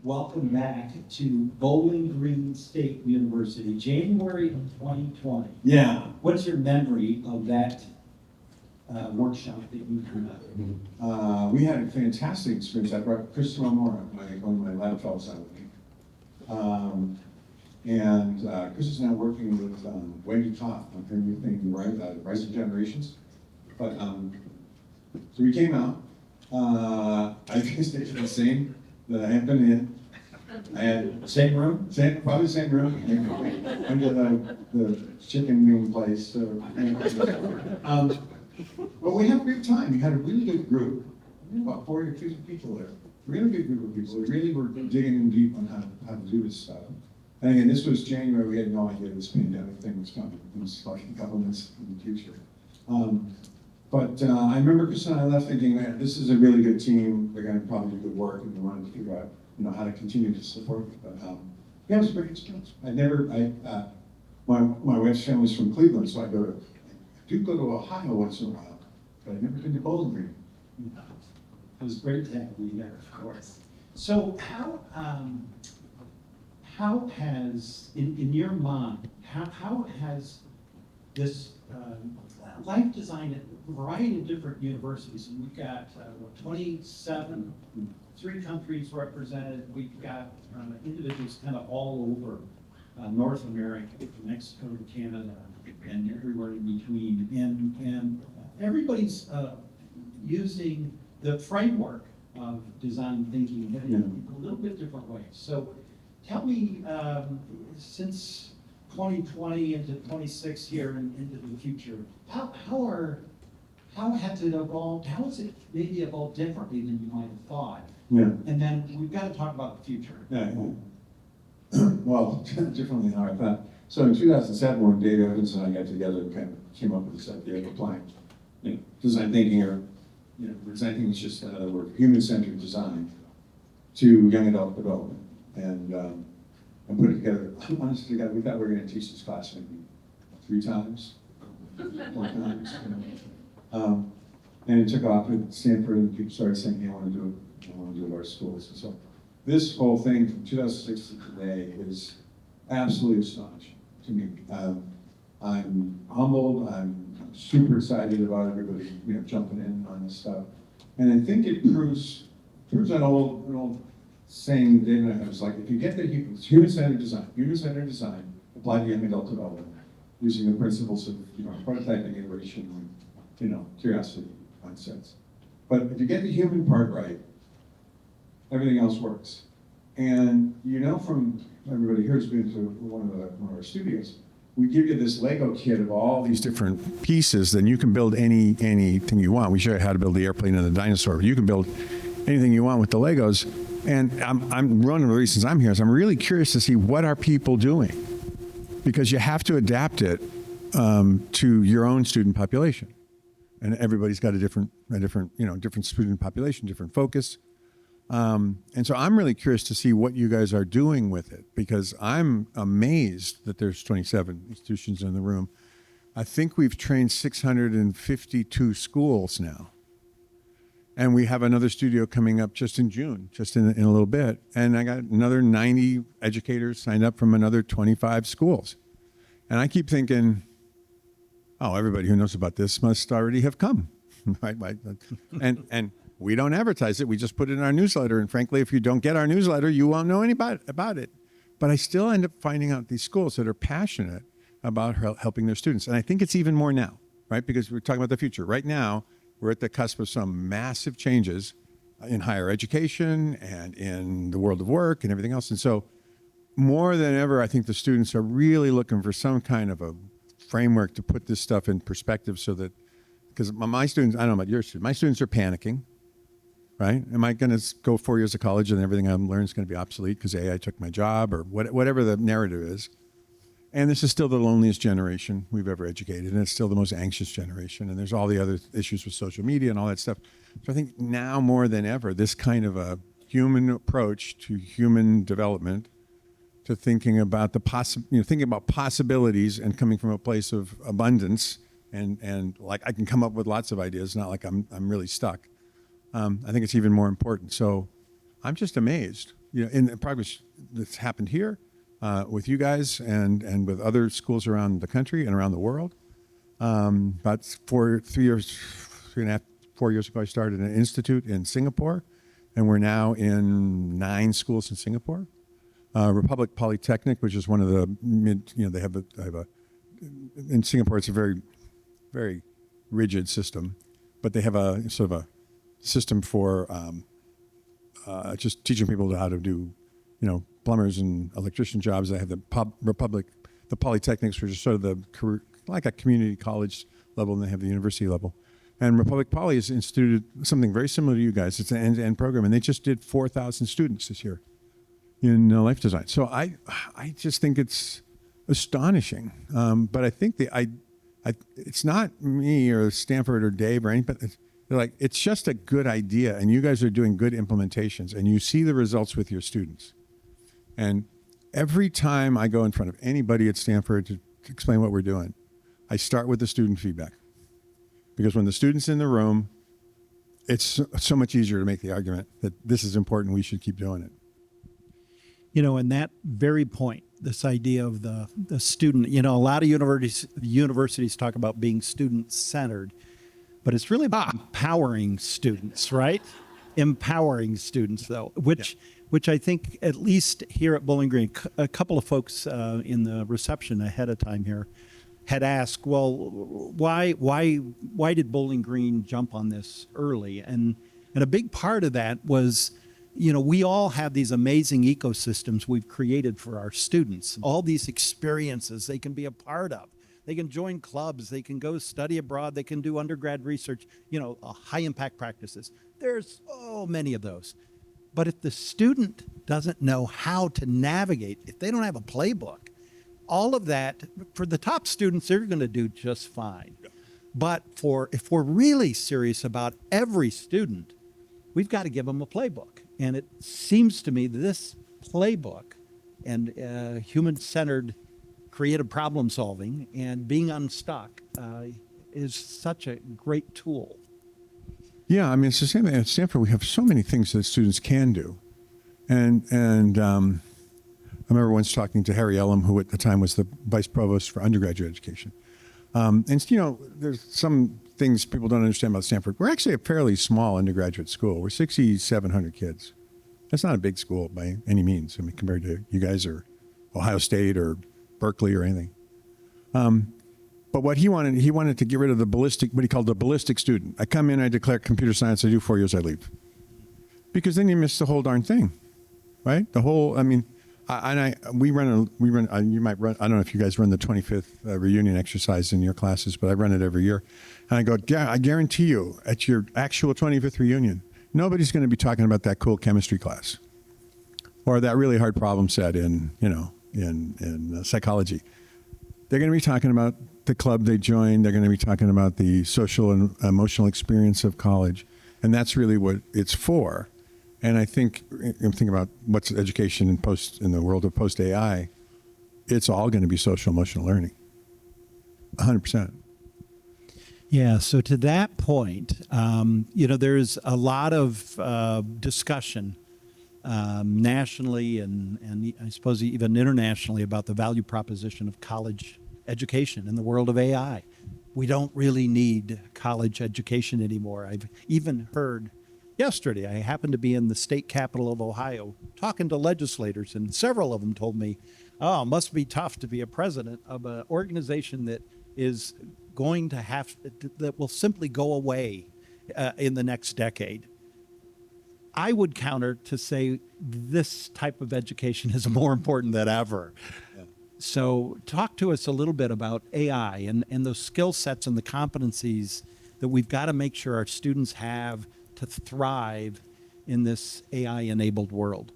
welcome back to Bowling Green State University, January of 2020. Yeah. What's your memory of that workshop that you conducted? We had a fantastic experience. I brought Chris Romora, one of my lab fellows out with me. Chris is now working with Wendy Toth on her new thing, Rising Generations. But so we came out. I stayed in the same that I had been in. I had Same room? probably the same room, under the chicken wing place. But we had a great time. We had a really good group. We had about 40 or 50 people there. Really good group of people. We really were digging in deep on how to do this stuff. And again, this was January. We had no idea this pandemic thing was coming. It was like a couple months in the future. I remember Chris and I left thinking, man, this is a really good team. They're going to probably do good work, and we wanted to figure out, how to continue to support it. But yeah, it was a great experience. My wife's family's from Cleveland, so I do go to Ohio once in a while, but I've never been to Bowling Green. It was great to have you there, of course. So how has, in your mind, how has this life design at a variety of different universities, and we've got 27, 3 countries represented, we've got individuals kind of all over North America, from Mexico to Canada, and everywhere in between, and everybody's using the framework of design thinking in a little bit different ways. So tell me, since 2020 into 26 here and into the future, how has it evolved? How has it maybe evolved differently than you might have thought? Yeah. And then we've got to talk about the future. Yeah. Well, differently than how I thought. So in 2007, when Dave Evans and I got together and kind of came up with this idea of applying design thinking, or design thinking is just another word, human-centered design, to young adult development, and put it together. Honestly, we thought we were going to teach this class maybe 3 times, 4 times. And it took off at Stanford, and people started saying, "Hey, I want to do it. I want to do it at our schools." And so this whole thing from 2006 to today is absolutely astonishing to me. I'm humbled. I'm super excited about everybody, jumping in on this stuff. And I think it proves an old saying David and I had, was like, if you get the human-centered design applied to young adult development, using the principles of prototyping, iteration, and curiosity concepts. But if you get the human part right, everything else works. And from everybody here who's been to one of our studios, we give you this Lego kit of all these different pieces, then you can build anything you want. We show you how to build the airplane and the dinosaur. You can build anything you want with the Legos. And I'm one of the reasons I'm here is I'm really curious to see what are people doing, because you have to adapt it to your own student population, and everybody's got a different student population, different focus. And so I'm really curious to see what you guys are doing with it, because I'm amazed that there's 27 institutions in the room. I think we've trained 652 schools now. And we have another studio coming up just in June, just in a little bit. And I got another 90 educators signed up from another 25 schools. And I keep thinking, oh, everybody who knows about this must already have come, right? And we don't advertise it. We just put it in our newsletter. And frankly, if you don't get our newsletter, you won't know about it. But I still end up finding out these schools that are passionate about helping their students. And I think it's even more now, right? Because we're talking about the future. Right now, we're at the cusp of some massive changes in higher education and in the world of work and everything else. And so more than ever, I think the students are really looking for some kind of a framework to put this stuff in perspective, so that, because my students, I don't know about your students, my students are panicking, right? Am I going to go 4 years of college and everything I've learned is going to be obsolete because I took my job, or whatever the narrative is? And this is still the loneliest generation we've ever educated, and it's still the most anxious generation. And there's all the other issues with social media and all that stuff. So I think now more than ever, this kind of a human approach to human development, to thinking about thinking about possibilities and coming from a place of abundance, and like I can come up with lots of ideas, not like I'm really stuck. I think it's even more important. So I'm just amazed in the progress that's happened here with you guys and with other schools around the country and around the world. About 4 years ago, I started an institute in Singapore, and we're now in 9 schools in Singapore. Republic Polytechnic, which is one of the they have in Singapore, it's a very, very rigid system, but they have a sort of a system for just teaching people how to do, plumbers and electrician jobs. They have the Polytechnics, which is sort of the career, like a community college level, and they have the university level. And Republic Poly has instituted something very similar to you guys. It's an end-to-end program, and they just did 4,000 students this year in life design. So I just think it's astonishing. But I think it's not me or Stanford or Dave or anybody. They're like, it's just a good idea, and you guys are doing good implementations, and you see the results with your students. And every time I go in front of anybody at Stanford to explain what we're doing, I start with the student feedback. Because when the student's in the room, it's so much easier to make the argument that this is important, we should keep doing it. And that very point, this idea of the student, a lot of universities talk about being student-centered, but it's really about empowering students, right? Empowering students, though, which I think, at least here at Bowling Green, a couple of folks in the reception ahead of time here had asked, well, why did Bowling Green jump on this early? And a big part of that was, we all have these amazing ecosystems we've created for our students, all these experiences they can be a part of. They can join clubs, they can go study abroad, they can do undergrad research, high impact practices. There's so many of those. But if the student doesn't know how to navigate, if they don't have a playbook, all of that, for the top students, they're going to do just fine. Yeah. But if we're really serious about every student, we've got to give them a playbook. And it seems to me that this playbook and human-centered creative problem solving and being unstuck is such a great tool. Yeah, I mean, it's the same thing at Stanford. We have so many things that students can do. And I remember once talking to Harry Ellum, who at the time was the vice provost for undergraduate education. And, there's some things people don't understand about Stanford. We're actually a fairly small undergraduate school. We're 6,700 kids. That's not a big school by any means. I mean, compared to you guys or Ohio State or Berkeley or anything. But what he wanted to get rid of what he called the ballistic student. I come in, I declare computer science, I do 4 years, I leave. Because then you miss the whole darn thing, right? We run, you might run, I don't know if you guys run the 25th reunion exercise in your classes, but I run it every year. And I go, yeah, I guarantee you at your actual 25th reunion, nobody's going to be talking about that cool chemistry class or that really hard problem set in psychology. They're going to be talking about the club they joined. They're going to be talking about the social and emotional experience of college. And that's really what it's for. And I think, I'm thinking about what's education in the world of post-AI, it's all going to be social emotional learning. 100%. Yeah, so to that point, there's a lot of discussion nationally and I suppose even internationally about the value proposition of college education in the world of AI. We don't really need college education anymore. I've even heard yesterday, I happened to be in the state capital of Ohio talking to legislators, and several of them told me, it must be tough to be a president of an organization that is going to that will simply go away in the next decade. I would counter to say this type of education is more important than ever. Yeah. So talk to us a little bit about AI and those skill sets and the competencies that we've got to make sure our students have to thrive in this AI-enabled world.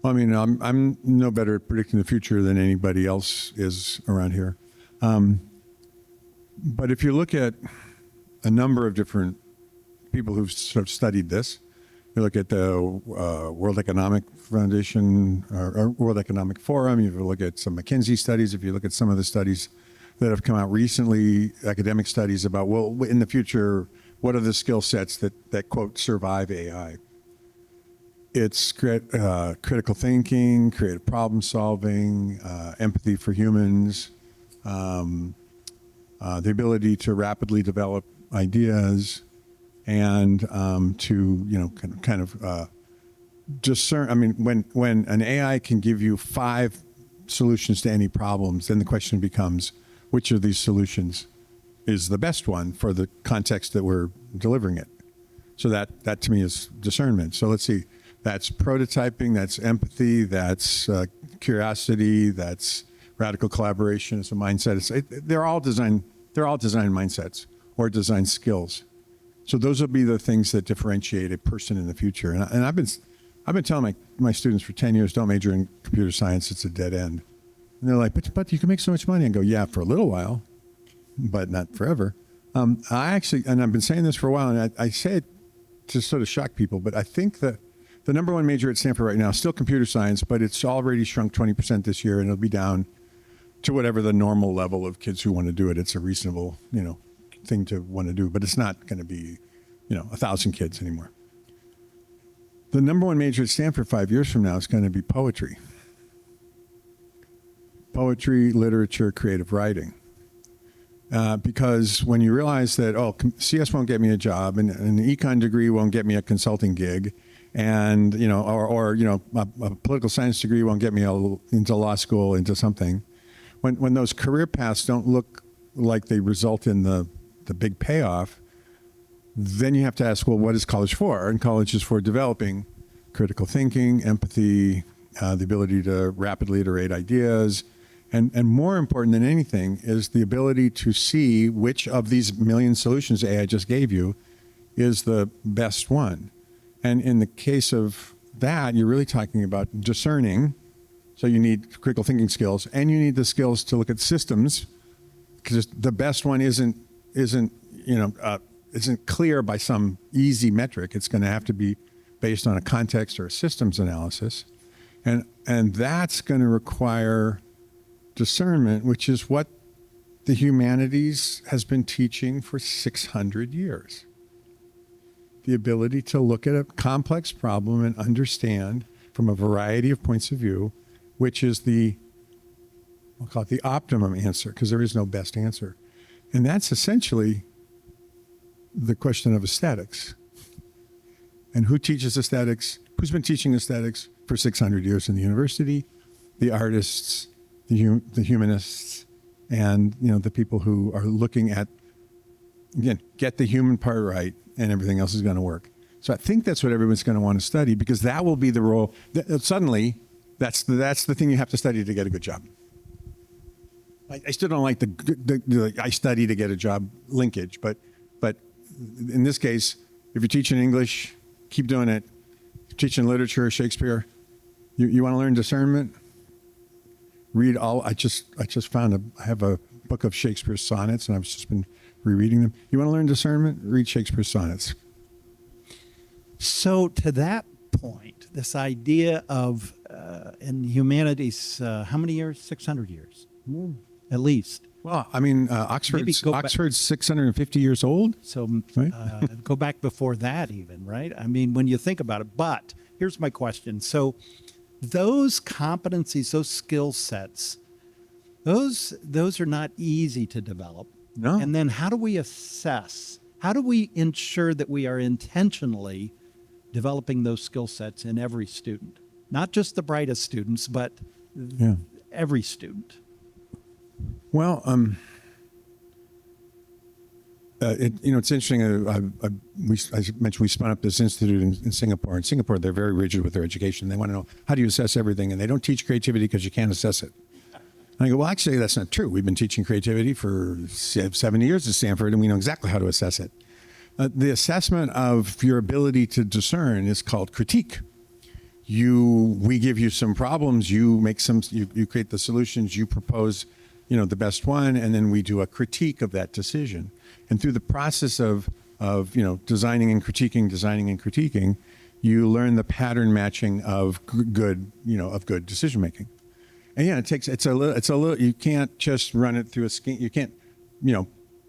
Well, I mean, I'm no better at predicting the future than anybody else is around here. But if you look at a number of different people who've sort of studied this, you look at the World Economic Foundation or World Economic Forum, you look at some McKinsey studies, if you look at some of the studies that have come out recently, academic studies about, well, in the future, what are the skill sets that quote, survive AI? it's critical thinking, creative problem solving, empathy for humans, the ability to rapidly develop ideas, and to kind of discern. I mean, when an AI can give you 5 solutions to any problems, then the question becomes, which of these solutions is the best one for the context that we're delivering it? So that to me is discernment. So let's see, that's prototyping, that's empathy, that's curiosity, that's radical collaboration. It's a mindset. They're all design mindsets or design skills. So those will be the things that differentiate a person in the future. And I've been telling my students for 10 years, don't major in computer science, it's a dead end. And they're like, but you can make so much money. And go, yeah, for a little while, but not forever. And I've been saying this for a while, and I say it to sort of shock people, but I think that the number one major at Stanford right now is still computer science, but it's already shrunk 20% this year, and it'll be down to whatever the normal level of kids who want to do it. It's a reasonable, thing to want to do, but it's not going to be, 1,000 kids anymore. The number one major at Stanford 5 years from now is going to be poetry. Poetry, literature, creative writing. Because when you realize that, CS won't get me a job, and an econ degree won't get me a consulting gig, and a political science degree won't get me into law school, into something. When those career paths don't look like they result in the big payoff, then you have to ask, well, what is college for? And college is for developing critical thinking, empathy, the ability to rapidly iterate ideas. And more important than anything is the ability to see which of these million solutions AI just gave you is the best one. And in the case of that, you're really talking about discerning. So you need critical thinking skills, and you need the skills to look at systems, because the best one isn't clear by some easy metric. It's going to have to be based on a context or a systems analysis. And that's going to require discernment, which is what the humanities has been teaching for 600 years. The ability to look at a complex problem and understand from a variety of points of view, which is I'll call it the optimum answer, because there is no best answer. And that's essentially the question of aesthetics. And who teaches aesthetics? Who's been teaching aesthetics for 600 years in the university? The artists, the humanists, and the people who are looking at, again, get the human part right, and everything else is going to work. So I think that's what everyone's going to want to study, because that will be the role. Suddenly, that's the thing you have to study to get a good job. I still don't like the I study to get a job linkage, but in this case, if you're teaching English, keep doing it. If you're teaching literature, Shakespeare, you want to learn discernment? Read all. I just found I have a book of Shakespeare's sonnets, and I've just been rereading them. You want to learn discernment? Read Shakespeare's sonnets. So to that point, this idea of in humanities, how many years? 600 years, at least. Well, I mean, Oxford's 650 years old. So right? Go back before that even, right? I mean, when you think about it. But here's my question. So those competencies, those skill sets, those are not easy to develop. No. And then how do we assess? How do we ensure that we are intentionally developing those skill sets in every student? Not just the brightest students, but every student. Well, it's interesting. I mentioned we spun up this institute in Singapore. In Singapore, they're very rigid with their education. They want to know, how do you assess everything? And they don't teach creativity because you can't assess it. And I go, well, actually, that's not true. We've been teaching creativity for 70 years at Stanford, and we know exactly how to assess it. The assessment of your ability to discern is called critique. We give you some problems, you create the solutions, you propose, the best one, and then we do a critique of that decision. And through the process of designing and critiquing, you learn the pattern matching of good decision making. And it's a little. You can't just run it through a scan. You can't,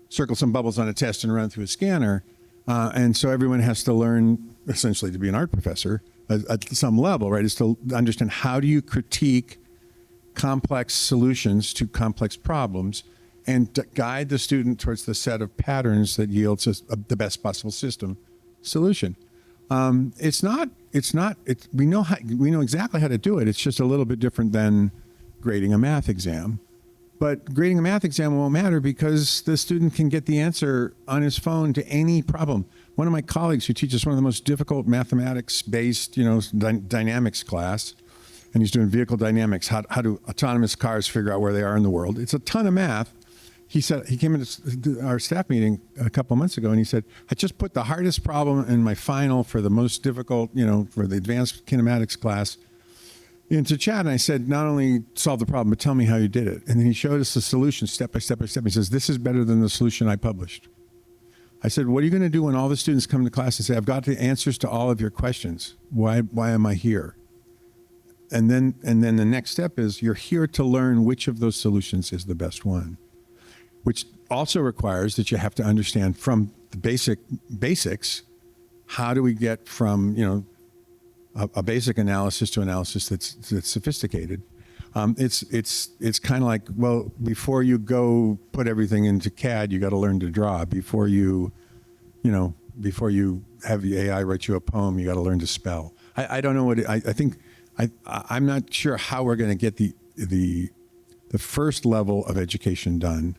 circle some bubbles on a test and run it through a scanner. And so everyone has to learn essentially to be an art professor at some level, right? Is to understand how do you critique complex solutions to complex problems and to guide the student towards the set of patterns that yields the best possible system solution. We know exactly how to do it. It's just a little bit different than grading a math exam. But grading a math exam won't matter because the student can get the answer on his phone to any problem. One of my colleagues who teaches one of the most difficult mathematics-based, dynamics class, and he's doing vehicle dynamics, how do autonomous cars figure out where they are in the world. It's a ton of math. He said, he came into our staff meeting a couple of months ago and he said, I just put the hardest problem in my final for the most difficult, for the advanced kinematics class into chat. And I said, not only solve the problem, but tell me how you did it. And then he showed us the solution step by step by step. He says, this is better than the solution I published. I said, what are you going to do when all the students come to class and say, I've got the answers to all of your questions. Why am I here? And then the next step is you're here to learn which of those solutions is the best one, which also requires that you have to understand from the basics, how do we get from, a basic analysis to analysis that's sophisticated. It's kind of like, well, before you go put everything into CAD, you got to learn to draw. Before you have the AI write you a poem, you got to learn to spell. I don't know what I think. I'm not sure how we're going to get the first level of education done,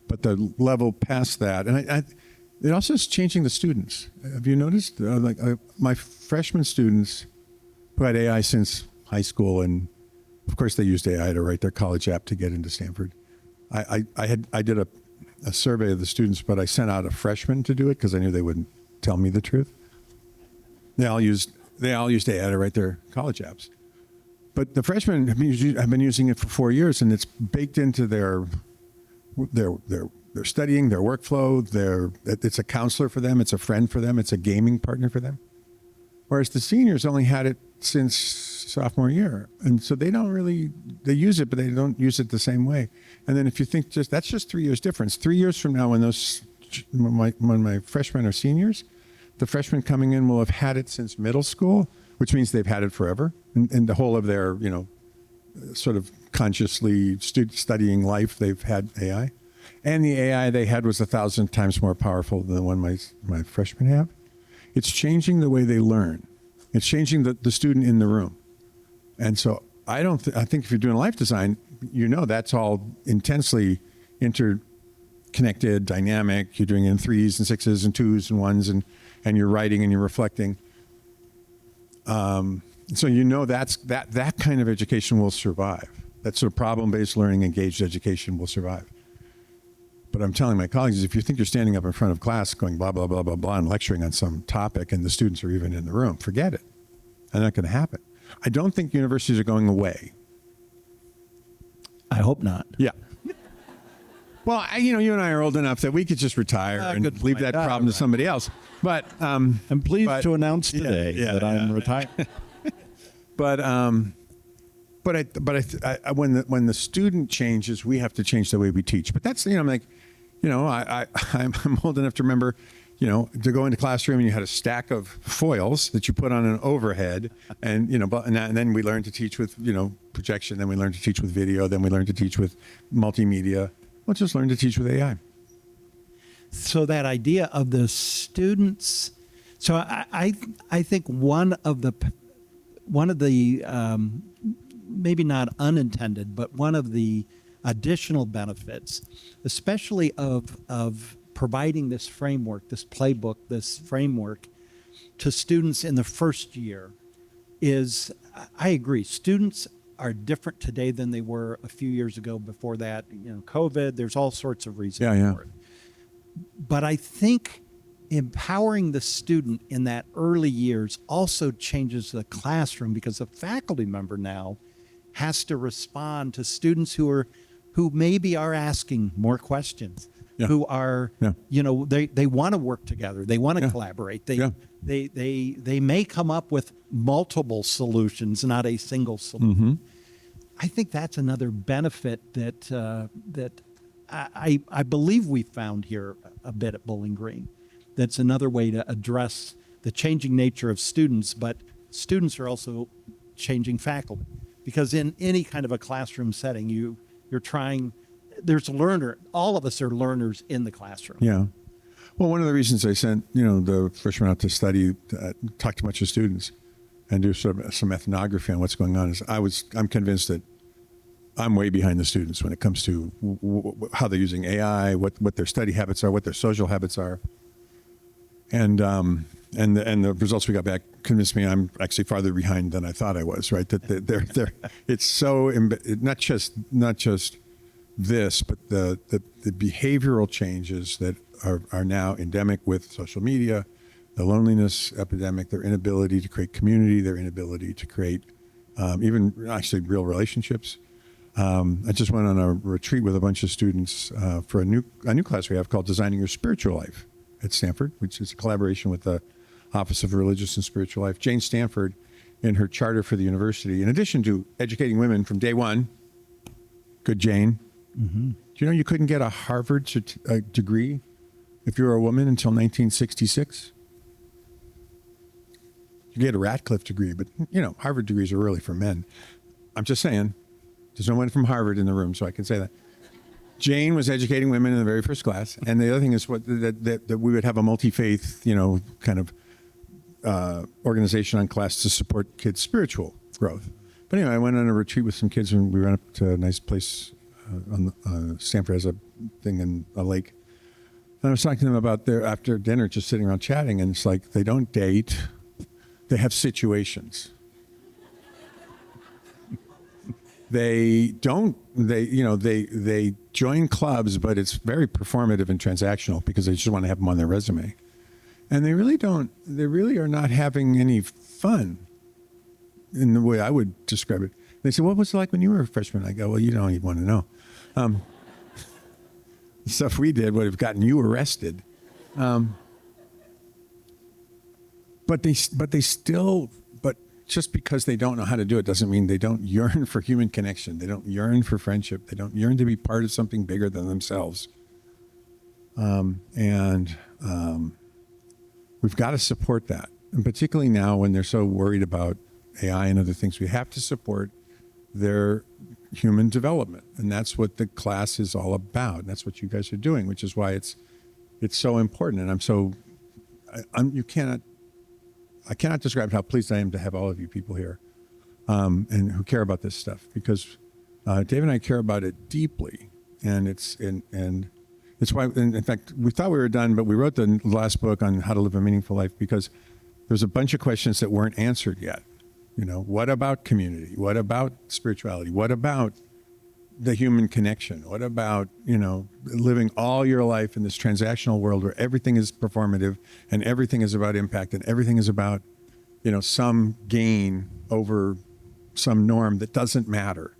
but the level past that, and it also is changing the students. Have you noticed? My freshman students who had AI since high school, and of course they used AI to write their college app to get into Stanford. I did a survey of the students, but I sent out a freshman to do it because I knew they wouldn't tell me the truth. They all used AI to write their college apps. But the freshmen have been using it for 4 years, and it's baked into their studying, their workflow. It's a counselor for them. It's a friend for them. It's a gaming partner for them. Whereas the seniors only had it since sophomore year. And so they use it, but they don't use it the same way. And then if you think that's just 3 years difference. 3 years from now, when my freshmen are seniors, the freshmen coming in will have had it since middle school, which means they've had it forever. And the whole of their, sort of consciously studying life, they've had AI. And the AI they had was 1,000 times more powerful than the one my freshmen have. It's changing the way they learn. It's changing the student in the room. And so I think if you're doing life design, that's all intensely interconnected, dynamic. You're doing it in 3s and 6s and 2s and 1s, and you're writing and you're reflecting. So that kind of education will survive. That sort of problem-based learning, engaged education will survive. But I'm telling my colleagues, if you think you're standing up in front of class going blah, blah, blah, blah, blah, and lecturing on some topic and the students are even in the room, forget it. That's not going to happen. I don't think universities are going away. I hope not. Yeah. Well, you and I are old enough that we could just retire and leave that problem to somebody else. But I'm pleased to announce today that I'm retired. When the student changes, we have to change the way we teach. But that's I'm old enough to remember, to go into classroom and you had a stack of foils that you put on an overhead, and then we learned to teach with projection, then we learned to teach with video, then we learned to teach with multimedia. Let's just learn to teach with AI. So that idea of the students. So I think one of the maybe not unintended, but one of the additional benefits, especially of providing this framework, this playbook, this framework to students in the first year is, I agree, students are different today than they were a few years ago. Before that, COVID, there's all sorts of reasons for it. But I think empowering the student in that early years also changes the classroom, because the faculty member now has to respond to students who maybe are asking more questions, who are, they want to work together. They want to collaborate. They may come up with multiple solutions, not a single solution. Mm-hmm. I think that's another benefit that I believe we found here a bit at Bowling Green. That's another way to address the changing nature of students, but students are also changing faculty, because in any kind of a classroom setting, you're trying. There's a learner. All of us are learners in the classroom. Yeah. Well, one of the reasons I sent, the freshmen out to study, talk to a bunch of students and do some ethnography on what's going on is I'm convinced that I'm way behind the students when it comes to how they're using AI, what their study habits are, what their social habits are. And the results we got back convinced me I'm actually farther behind than I thought I was, right? That they're it's so, not just this, but the behavioral changes that are now endemic with social media, the loneliness epidemic, their inability to create community, their inability to create even actually real relationships. I just went on a retreat with a bunch of students for a new class we have called Designing Your Spiritual Life at Stanford, which is a collaboration with the Office of Religious and Spiritual Life. Jane Stanford, in her charter for the university, in addition to educating women from day one, good Jane, do you know you couldn't get a Harvard degree if you were a woman until 1966? You get a Radcliffe degree, but Harvard degrees are really for men. I'm just saying, there's no one from Harvard in the room, so I can say that. Jane was educating women in the very first class, and the other thing is that we would have a multi-faith, kind of organization on class to support kids' spiritual growth. But anyway, I went on a retreat with some kids, and we went up to a nice place Stanford has a thing in a lake. And I was talking to them about after dinner, just sitting around chatting, and it's like they don't date, they have situations. They join clubs, but it's very performative and transactional because they just want to have them on their resume. And they really are not having any fun in the way I would describe it. They say, what was it like when you were a freshman? I go, well, you don't even want to know. The stuff we did would have gotten you arrested. But just because they don't know how to do it doesn't mean they don't yearn for human connection. They don't yearn for friendship. They don't yearn to be part of something bigger than themselves. We've got to support that. And particularly now when they're so worried about AI and other things, we have to support their human development. And that's what the class is all about. And that's what you guys are doing, which is why it's so important. And I cannot describe how pleased I am to have all of you people here and who care about this stuff, because Dave and I care about it deeply. And it's why, in fact, we thought we were done, but we wrote the last book on how to live a meaningful life because there's a bunch of questions that weren't answered yet. What about community? What about spirituality? What about the human connection? What about, living all your life in this transactional world where everything is performative and everything is about impact and everything is about, some gain over some norm that doesn't matter.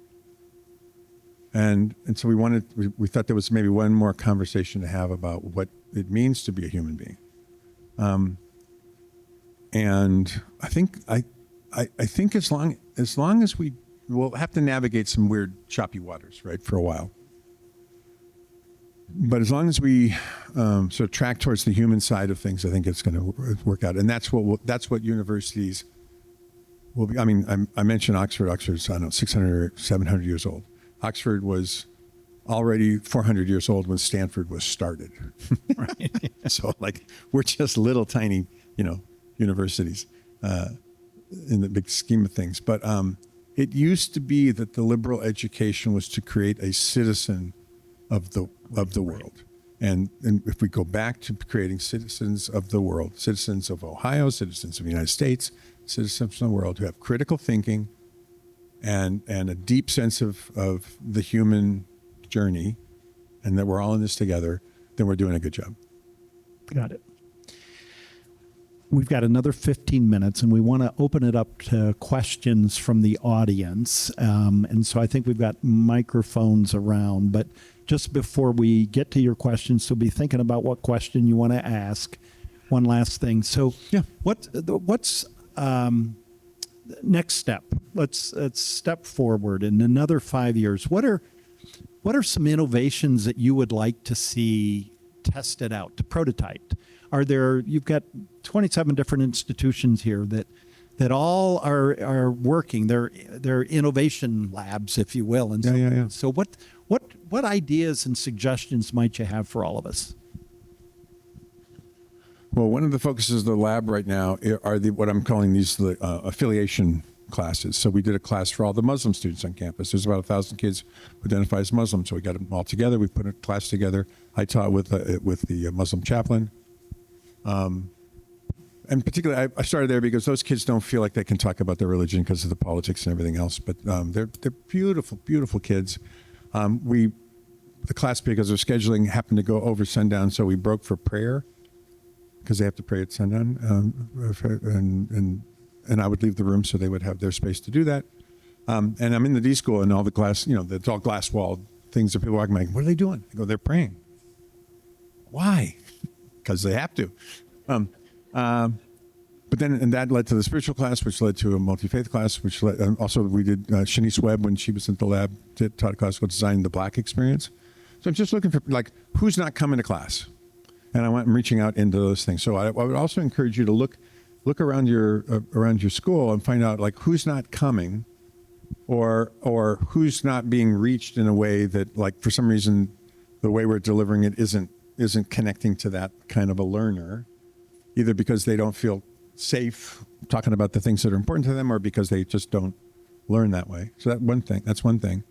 And so we thought there was maybe one more conversation to have about what it means to be a human being. And I think as long as we'll have to navigate some weird choppy waters, right, for a while. But as long as we sort of track towards the human side of things, I think it's going to work out. And that's what universities will be. I mean, I mentioned Oxford. Oxford's, 600 or 700 years old. Oxford was already 400 years old when Stanford was started. Right. So we're just little tiny, universities in the big scheme of things. But it used to be that the liberal education was to create a citizen of the world. And if we go back to creating citizens of the world, citizens of Ohio, citizens of the United States, citizens of the world who have critical thinking and a deep sense of the human journey, and that we're all in this together, then we're doing a good job. Got it. We've got another 15 minutes, and we want to open it up to questions from the audience. And so I think we've got microphones around. But just before we get to your questions, so be thinking about what question you want to ask. One last thing. So, yeah, what's next step? Let's step forward in another 5 years. What are some innovations that you would like to see tested out, to prototype? You've got 27 different institutions here that that all are working. They're innovation labs, if you will. And so, Yeah. so what ideas and suggestions might you have for all of us? Well, one of the focuses of the lab right now are what I'm calling these affiliation classes. So we did a class for all the Muslim students on campus. There's about 1,000 kids who identify as Muslim. So we got them all together. We put a class together. I taught with the Muslim chaplain. And particularly, I started there because those kids don't feel like they can talk about their religion because of the politics and everything else. But they're beautiful, beautiful kids. The class, because of scheduling, happened to go over sundown, so we broke for prayer because they have to pray at sundown. And I would leave the room so they would have their space to do that. And I'm in the D school, and all the glass, it's all glass walled things that people are like, what are they doing? I go, they're praying. Why? Because they have to. But then, and that led to the spiritual class, which led to a multi-faith class, which led, also we did Shanice Webb, when she was at the lab, taught classical design, the Black experience. So I'm just looking for, like, who's not coming to class? And I'm reaching out into those things. So I would also encourage you to look around your school and find out, like, who's not coming, or who's not being reached in a way that, like, for some reason, the way we're delivering it isn't connecting to that kind of a learner, either because they don't feel safe talking about the things that are important to them, or because they just don't learn that way. So that's one thing.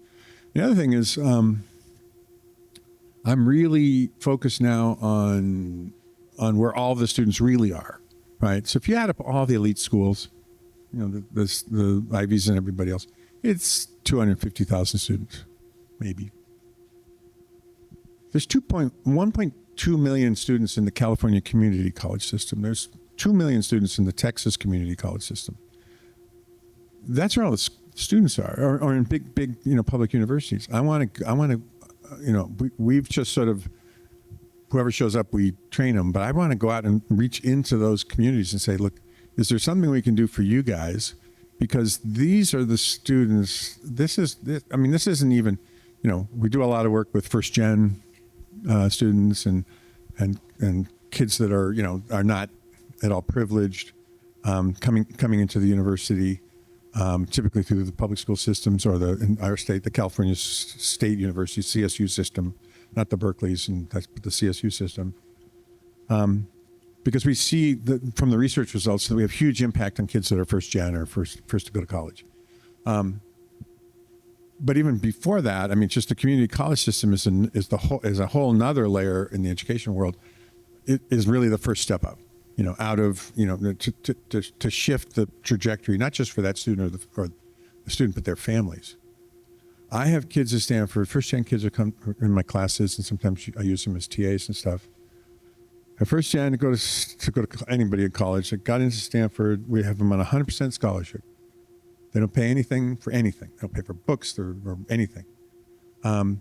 The other thing is, I'm really focused now on where all the students really are, right? So if you add up all the elite schools, the Ivies and everybody else, it's 250,000 students, maybe. There's 1.2 million students in the California community college system. There's 2 million students in the Texas community college system. That's where all the students are, or in big, public universities. I want to, we've just sort of, whoever shows up, we train them. But I want to go out and reach into those communities and say, look, is there something we can do for you guys? Because these are the students. This isn't even, we do a lot of work with first gen students and kids that are not at all privileged, coming into the university, typically through the public school systems, or in our state, the California State University, CSU system, not the Berkeley's, but the CSU system. Because we see from the research results that we have huge impact on kids that are first gen or first to go to college. But even before that, just the community college system is a whole nother layer in the education world. It is really the first step up, out of, to shift the trajectory, not just for that student or the student, but their families. I have kids at Stanford, first gen kids who come in my classes, and sometimes I use them as TAs and stuff. At first gen to go to anybody in college that got into Stanford, we have them on 100% scholarship. They don't pay anything for anything. They don't pay for books or anything. And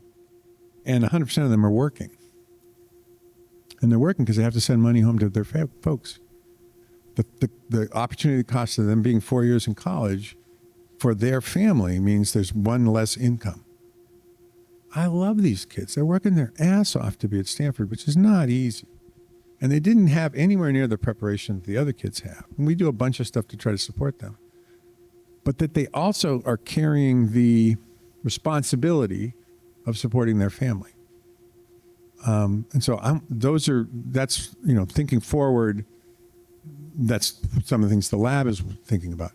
100% of them are working. And they're working because they have to send money home to their folks. The opportunity cost of them being 4 years in college for their family means there's one less income. I love these kids. They're working their ass off to be at Stanford, which is not easy. And they didn't have anywhere near the preparation that the other kids have. And we do a bunch of stuff to try to support them. But that they also are carrying the responsibility of supporting their family. And so that's thinking forward. That's some of the things the lab is thinking about.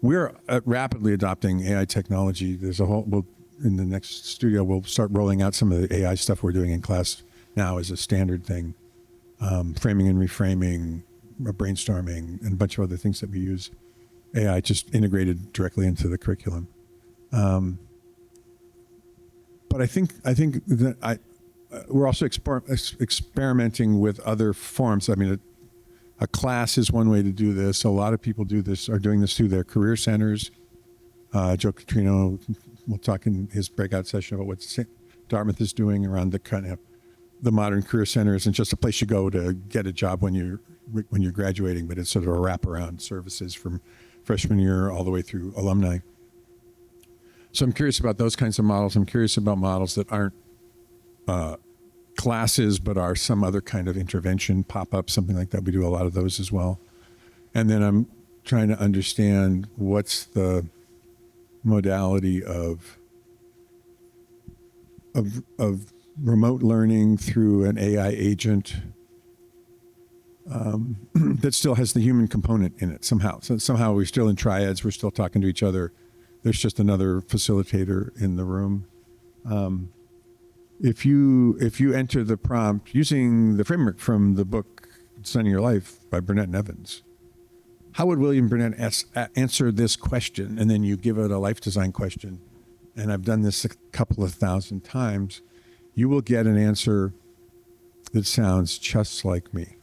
We're rapidly adopting AI technology. There's in the next studio, we'll start rolling out some of the AI stuff we're doing in class now as a standard thing. Framing and reframing, brainstorming, and a bunch of other things that we use AI just integrated directly into the curriculum. But I think that we're also experimenting with other forms. A class is one way to do this. A lot of people are doing this through their career centers. Joe Catrino will talk in his breakout session about what Dartmouth is doing around the kind of the modern career centers, and just a place you go to get a job when you're graduating, but it's sort of a wraparound services from freshman year all the way through alumni. So I'm curious about those kinds of models. I'm curious about models that aren't classes, but are some other kind of intervention, pop-up, something like that. We do a lot of those as well. And then trying to understand what's the modality of remote learning through an AI agent that still has the human component in it somehow. So somehow we're still in triads. We're still talking to each other. There's just another facilitator in the room. If you enter the prompt using the framework from the book Designing Your Life by Burnett and Evans, how would William Burnett answer this question? And then you give it a life design question. And I've done this a couple of thousand times. You will get an answer that sounds just like me.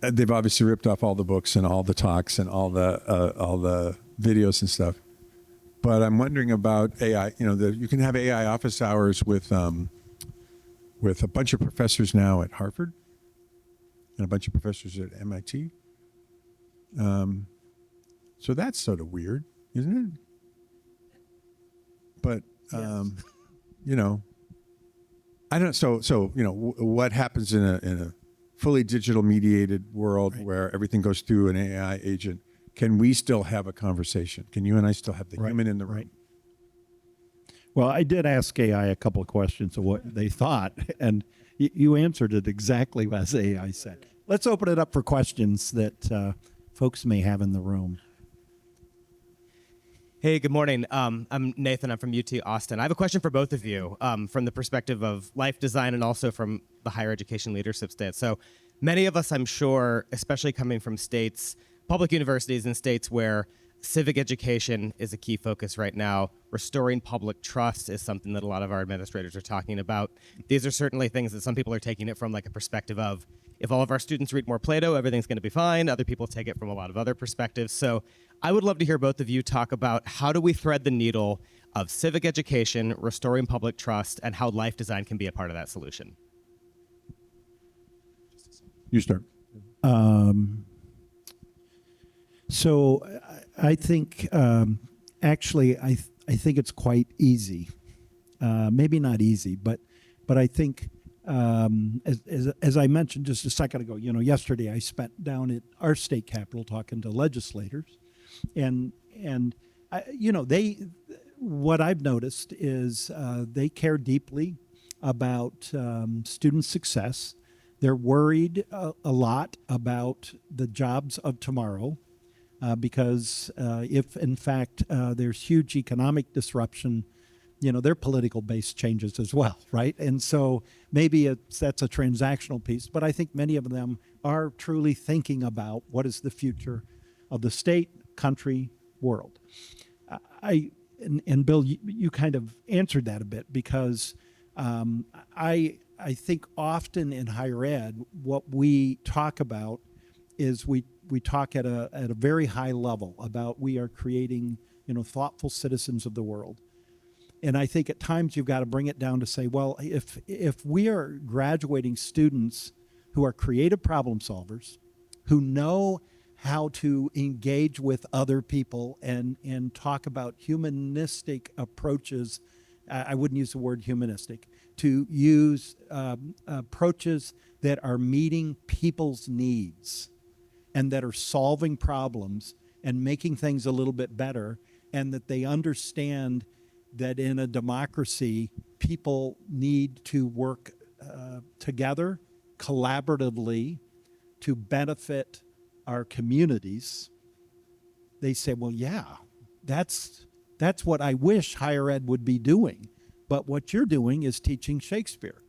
They've obviously ripped off all the books and all the talks and all the videos and stuff. But I'm wondering about AI. You know, you can have AI office hours with a bunch of professors now at Harvard and a bunch of professors at MIT. So that's sort of weird, isn't it? But you know, I don't. So you know, what happens in a fully digital mediated world where everything goes through an AI agent? Can we still have a conversation? Can you and I still have the human in the room? Well, I did ask AI a couple of questions of what they thought, and you answered it exactly as AI said. Let's open it up for questions that folks may have in the room. Hey, good morning. I'm Nathan. I'm from UT Austin. I have a question for both of you from the perspective of life design and also from the higher education leadership stance. So many of us, I'm sure, especially coming from states, public universities in states where civic education is a key focus right now. Restoring public trust is something that a lot of our administrators are talking about. These are certainly things that some people are taking it from like a perspective of, if all of our students read more Plato, everything's going to be fine. Other people take it from a lot of other perspectives. So I would love to hear both of you talk about how do we thread the needle of civic education, restoring public trust, and how life design can be a part of that solution. You start. So I think, actually, I think it's quite easy. Maybe not easy, but I think, as I mentioned just a second ago, you know, yesterday I spent down at our state capitol talking to legislators, and you know, what I've noticed is they care deeply about student success. They're worried a lot about the jobs of tomorrow. Because if, in fact, there's huge economic disruption, you know, their political base changes as well, right? And so maybe that's a transactional piece, but I think many of them are truly thinking about what is the future of the state, country, world. And Bill, you kind of answered that a bit because I think often in higher ed, what we talk about is we talk at a very high level about we are creating, you know, thoughtful citizens of the world. And I think at times you've got to bring it down to say, well, if we are graduating students who are creative problem solvers, who know how to engage with other people and talk about humanistic approaches, I wouldn't use the word humanistic, to use approaches that are meeting people's needs and that are solving problems and making things a little bit better, and that they understand that in a democracy, people need to work together collaboratively to benefit our communities. They say, well, yeah, that's what I wish higher ed would be doing. But what you're doing is teaching Shakespeare.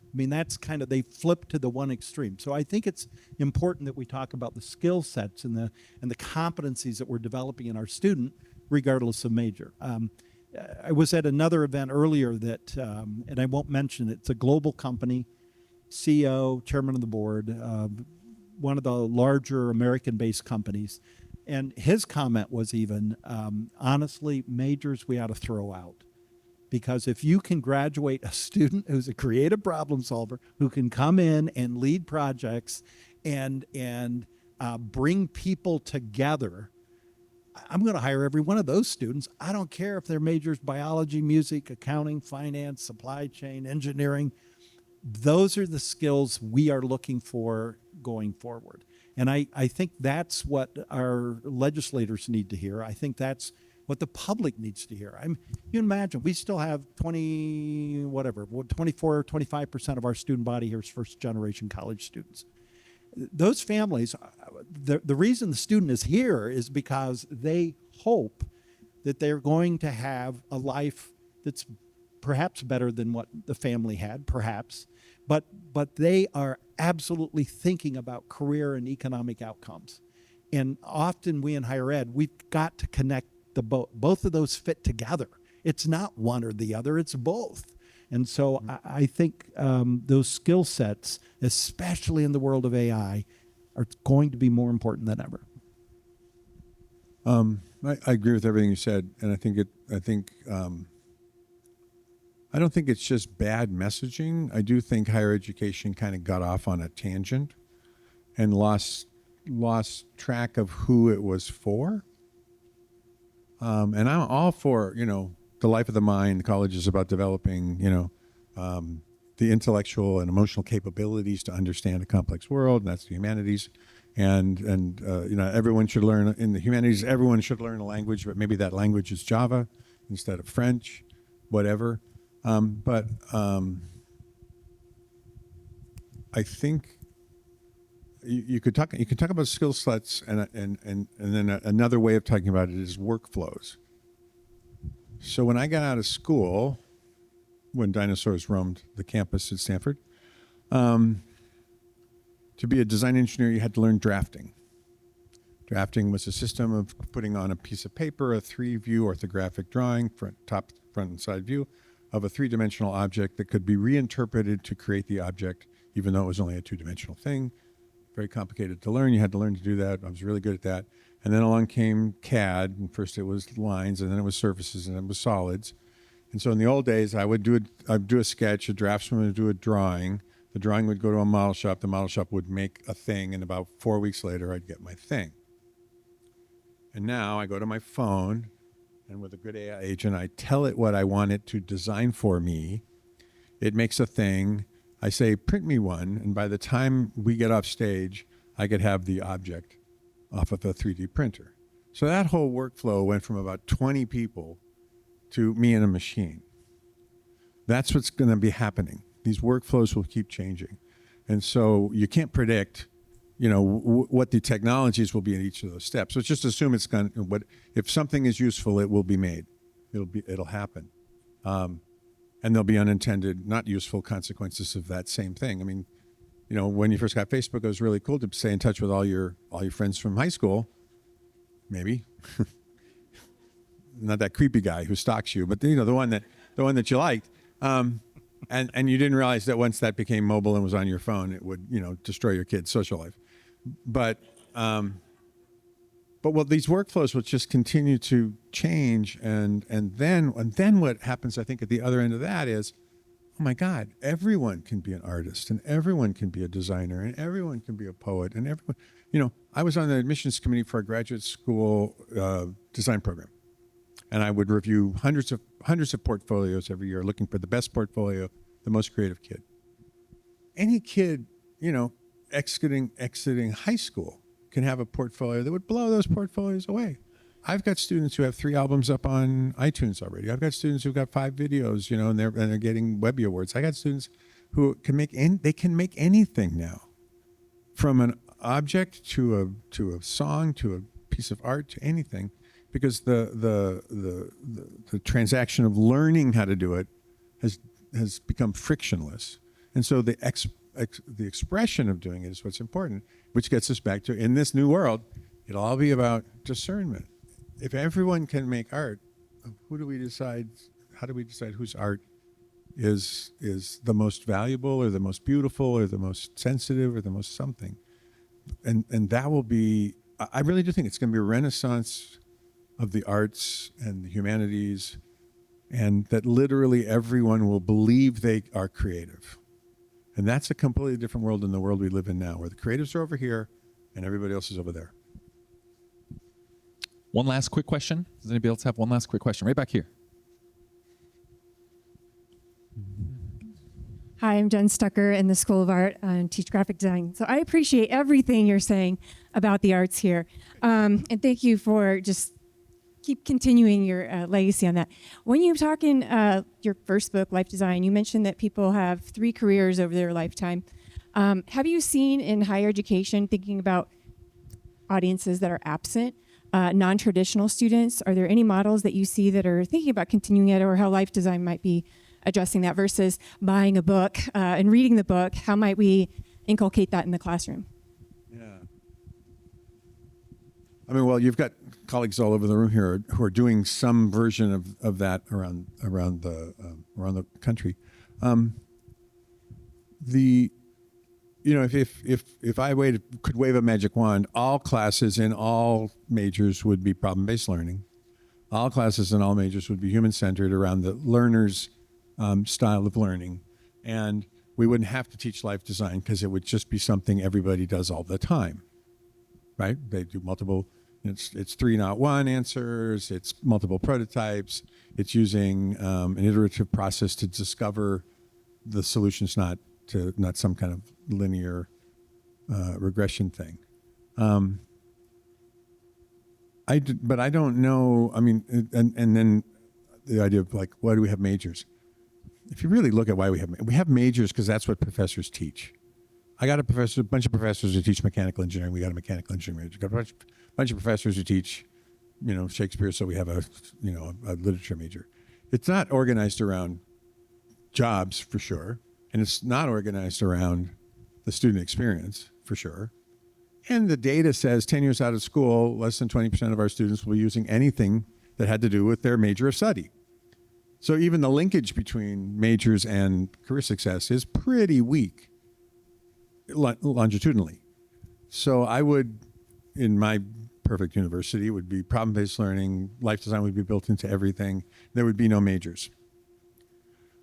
I mean, that's kind of, they flip to the one extreme. So I think it's important that we talk about the skill sets and the competencies that we're developing in our student, regardless of major. I was at another event earlier that, and I won't mention it, it's a global company, CEO, chairman of the board, one of the larger American-based companies. And his comment was even, honestly, majors we ought to throw out. Because if you can graduate a student who's a creative problem solver, who can come in and lead projects and bring people together, I'm going to hire every one of those students. I don't care if their majors biology, music, accounting, finance, supply chain, engineering. Those are the skills we are looking for going forward. And I think that's what our legislators need to hear. I think that's what the public needs to hear. You imagine, we still have 24, 25% of our student body here is first generation college students. Those families, the reason the student is here is because they hope that they're going to have a life that's perhaps better than what the family had, perhaps, but they are absolutely thinking about career and economic outcomes. And often we in higher ed, we've got to connect both of those fit together. It's not one or the other, it's both. And so I think those skill sets, especially in the world of AI, are going to be more important than ever. I agree with everything you said, and I don't think it's just bad messaging. I do think higher education kind of got off on a tangent and lost track of who it was for. And I'm all for, the life of the mind. College is about developing, the intellectual and emotional capabilities to understand a complex world, and that's the humanities. And everyone should learn in the humanities. Everyone should learn a language, but maybe that language is Java instead of French, whatever. But I think you could talk about skill sets, and then another way of talking about it is workflows. So when I got out of school, when dinosaurs roamed the campus at Stanford, to be a design engineer, you had to learn drafting. Drafting was a system of putting on a piece of paper a 3-view orthographic drawing, front and side view, of a 3-dimensional object that could be reinterpreted to create the object, even though it was only a 2-dimensional thing. Very complicated to learn. You had to learn to do that. I was really good at that. And then along came CAD, and first it was lines, and then it was surfaces, and then it was solids. And so in the old days, I'd do a sketch, a draftsman would do a drawing. The drawing would go to a model shop. The model shop would make a thing, and about 4 weeks later, I'd get my thing. And now I go to my phone, and with a good AI agent, I tell it what I want it to design for me. It makes a thing. I say, print me one, and by the time we get off stage, I could have the object off of a 3D printer. So that whole workflow went from about 20 people to me and a machine. That's what's going to be happening. These workflows will keep changing. And so you can't predict, what the technologies will be in each of those steps. So just assume it's going to, if something is useful, it will be made. It'll happen. And there'll be unintended, not useful consequences of that same thing. I mean, when you first got Facebook, it was really cool to stay in touch with all your friends from high school. Maybe. Not that creepy guy who stalks you, but the one that you liked. And you didn't realize that once that became mobile and was on your phone, it would, destroy your kid's social life. But these workflows will just continue to change, and then what happens, I think, at the other end of that is, oh my God, everyone can be an artist, and everyone can be a designer, and everyone can be a poet, and everyone, I was on the admissions committee for a graduate school design program, and I would review hundreds of portfolios every year, looking for the best portfolio, the most creative kid. Any kid, exiting high school can have a portfolio that would blow those portfolios away. I've got students who have 3 albums up on iTunes already. I've got students who've got 5 videos, and they're getting Webby Awards. I got students who can make anything now, from an object to a song to a piece of art to anything, because the transaction of learning how to do it has become frictionless, and so the expression of doing it is what's important, which gets us back to, in this new world, it'll all be about discernment. If everyone can make art, how do we decide whose art is the most valuable, or the most beautiful, or the most sensitive, or the most something? And that will be, I really do think it's going to be a renaissance of the arts and the humanities, and that literally everyone will believe they are creative. And that's a completely different world than the world we live in now, where the creatives are over here and everybody else is over there. One last quick question. Does anybody else have one last quick question? Right back here. Hi, I'm Jen Stucker in the School of Art and teach graphic design. So I appreciate everything you're saying about the arts here. And thank you for just keep continuing your legacy on that. When you were talking your first book, Life Design, you mentioned that people have 3 careers over their lifetime. Have you seen in higher education, thinking about audiences that are absent, non-traditional students, are there any models that you see that are thinking about continuing it, or how Life Design might be addressing that versus buying a book and reading the book? How might we inculcate that in the classroom? Yeah. I mean, well, you've got colleagues all over the room here who are doing some version of that around the country. If I could wave a magic wand, all classes in all majors would be problem-based learning. All classes in all majors would be human-centered around the learner's style of learning, and we wouldn't have to teach life design because it would just be something everybody does all the time, right? They do multiple. It's 3 not 1 answers. It's multiple prototypes. It's using an iterative process to discover the solutions, not some kind of linear regression thing. But I don't know. I mean, and then the idea of like, why do we have majors? If you really look at why we have majors, because that's what professors teach. I got a bunch of professors who teach mechanical engineering. We got a mechanical engineering major. Got a bunch of professors who teach, Shakespeare. So we have a literature major. It's not organized around jobs for sure, and it's not organized around the student experience for sure. And the data says 10 years out of school, less than 20% of our students will be using anything that had to do with their major of study. So even the linkage between majors and career success is pretty weak longitudinally. So I would, in my perfect university, it would be problem-based learning, life design would be built into everything. There would be no majors.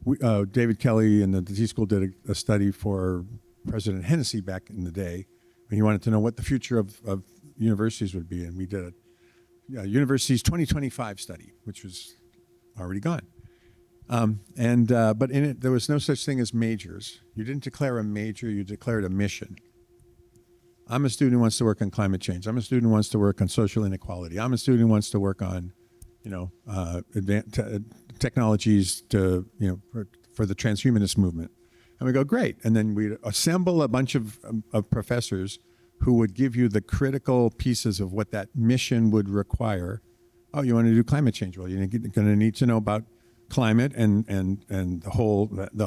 David Kelly and the T School did a study for President Hennessy back in the day, and he wanted to know what the future of universities would be, and we did a Universities 2025 study, which was already gone. But in it, there was no such thing as majors. You didn't declare a major, you declared a mission. I'm a student who wants to work on climate change. I'm a student who wants to work on social inequality. I'm a student who wants to work on, technologies to, for the transhumanist movement. And we go, great. And then we assemble a bunch of professors who would give you the critical pieces of what that mission would require. Oh, you want to do climate change? Well, you're going to need to know about climate and the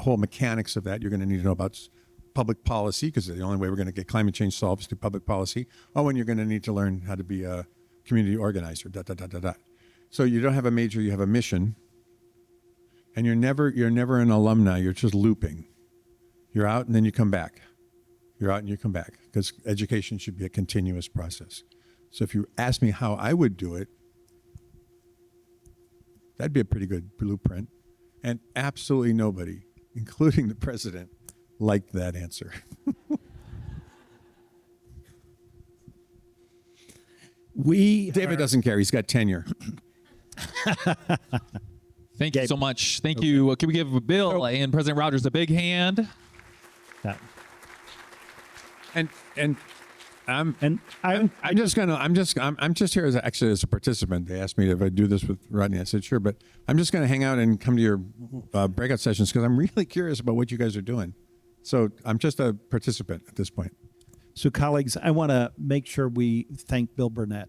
whole mechanics of that. You're going to need to know about public policy, because the only way we're going to get climate change solved is through public policy. Oh, and you're going to need to learn how to be a community organizer. So you don't have a major, you have a mission, and you're never an alumni. You're just looping. You're out and then you come back. You're out and you come back, because education should be a continuous process. So if you ask me how I would do it, that'd be a pretty good blueprint. And absolutely nobody, including the president, liked that answer. David doesn't care. He's got tenure. Thank you so much. Thank you. Can we give Bill and President Rogers a big hand? And I'm just here as a participant. They asked me if I'd do this with Rodney. I said sure, but I'm just going to hang out and come to your breakout sessions, because I'm really curious about what you guys are doing. So I'm just a participant at this point. So, colleagues, I want to make sure we thank Bill Burnett.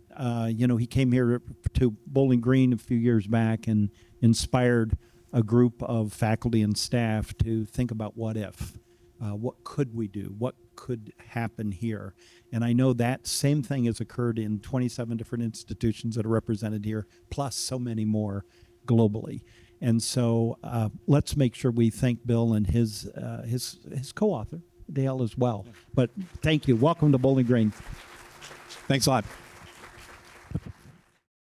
He came here to Bowling Green a few years back and inspired a group of faculty and staff to think about what if. What could we do? What could happen here? And I know that same thing has occurred in 27 different institutions that are represented here, plus so many more globally. And so let's make sure we thank Bill and his co-author, Dale, as well. But thank you. Welcome to Bowling Green. Thanks a lot.